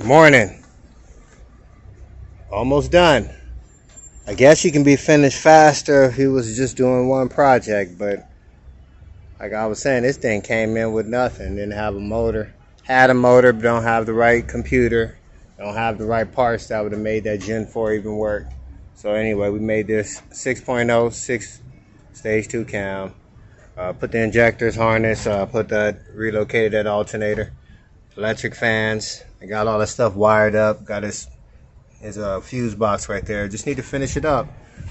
Morning. Almost done. I guess you can be finished faster if you was just doing one project, but like I was saying, this thing came in with nothing. Didn't have a motor. Had a motor, but don't have the right computer. Don't have the right parts that would have made that Gen 4 even work. So anyway, we made this 6.0, 6 stage 2 cam. Put the injectors, harness, relocated that alternator. Electric fans. I got all that stuff wired up. Got his fuse box right there. Just need to finish it up.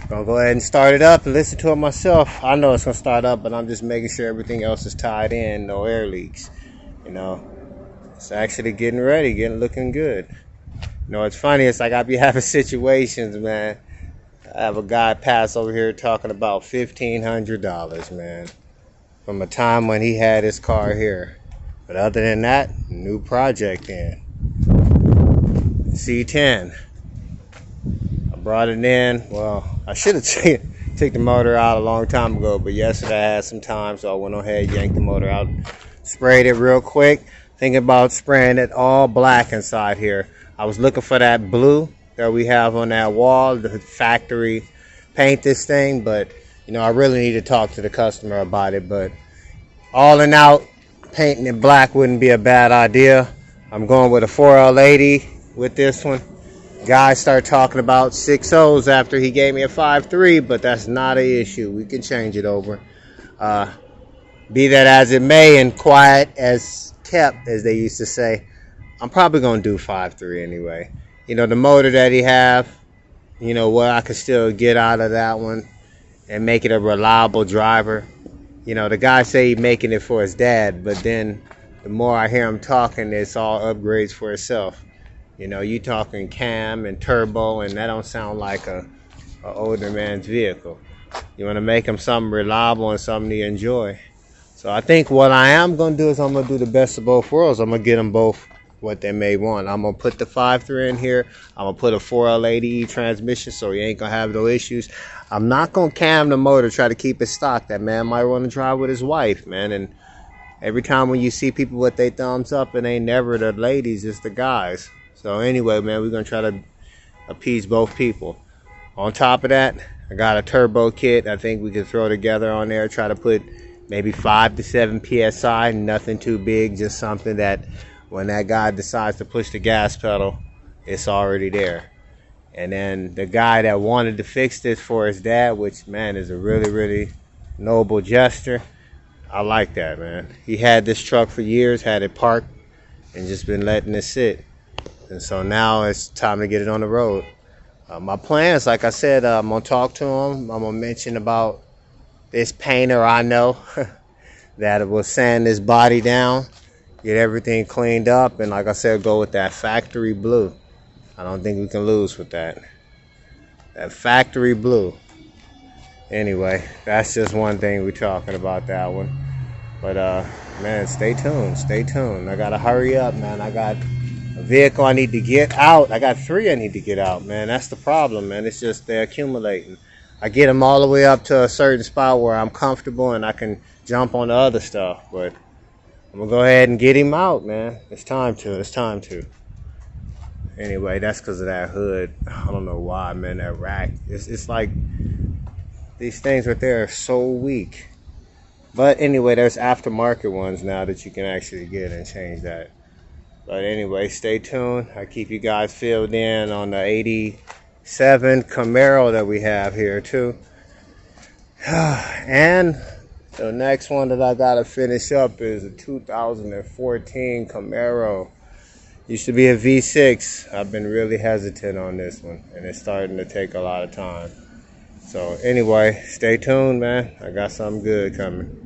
Gonna go ahead and start it up and listen to it myself. I know it's gonna start up, but I'm just making sure everything else is tied in, no air leaks. You know, it's actually getting ready, looking good. You know, it's funny. It's like I be having situations, man. I have a guy pass over here talking about $1,500, man, from a time when he had his car here. But other than that, new project in. C10. I brought it in. Well, I should have took the motor out a long time ago, but yesterday I had some time, so I went ahead, yanked the motor out, sprayed it real quick. Thinking about spraying it all black inside here. I was looking for that blue that we have on that wall, the factory paint this thing, but you know, I really need to talk to the customer about it. But all in out, painting it black wouldn't be a bad idea. I'm going with a 4L80 with this one. Guy started talking about 6.0s after he gave me a 5.3, but that's not an issue. We can change it over. Be that as it may, and quiet as kept, as they used to say, I'm probably going to do 5.3 anyway. You know, the motor that he have, you know, what I could still get out of that one and make it a reliable driver. You know, the guy say he's making it for his dad, but then the more I hear him talking, it's all upgrades for himself. You know, you talking cam and turbo, and that don't sound like a older man's vehicle. You want to make him something reliable and something to enjoy. So I think what I am going to do is I'm going to do the best of both worlds. I'm going to get them both what they may want. I'm going to put the 5.3 in here. I'm going to put a 4L80 transmission so you ain't going to have no issues. I'm not going to cam the motor, try to keep it stock. That man might want to drive with his wife, man. And every time when you see people with their thumbs up, it ain't never the ladies, it's the guys. So anyway, man, we're going to try to appease both people. On top of that, I got a turbo kit I think we can throw together on there. Try to put maybe 5 to 7 PSI, nothing too big, just something that when that guy decides to push the gas pedal, it's already there. And then the guy that wanted to fix this for his dad, which, man, is a really, really noble gesture. I like that, man. He had this truck for years, had it parked, and just been letting it sit. And so now it's time to get it on the road. My plans, like I said, I'm going to talk to him. I'm going to mention about this painter I know that will sand this body down, get everything cleaned up, and like I said, go with that factory blue. I don't think we can lose with that. That factory blue. Anyway, that's just one thing we're talking about, that one. But, man, stay tuned. Stay tuned. I got to hurry up, man. I got a vehicle I need to get out. I got 3 I need to get out, man. That's the problem, man. It's just they're accumulating. I get them all the way up to a certain spot where I'm comfortable and I can jump on the other stuff. But I'm going to go ahead and get him out, man. It's time to. It's time to. Anyway, that's because of that hood. I don't know why, man. That rack. It's like these things right there are so weak. But anyway, there's aftermarket ones now that you can actually get and change that. But anyway, stay tuned. I keep you guys filled in on the 87 Camero that we have here too. And the next one that I gotta finish up is a 2014 Camero. Used to be a V6. I've been really hesitant on this one, and it's starting to take a lot of time. So anyway, stay tuned, man. I got something good coming.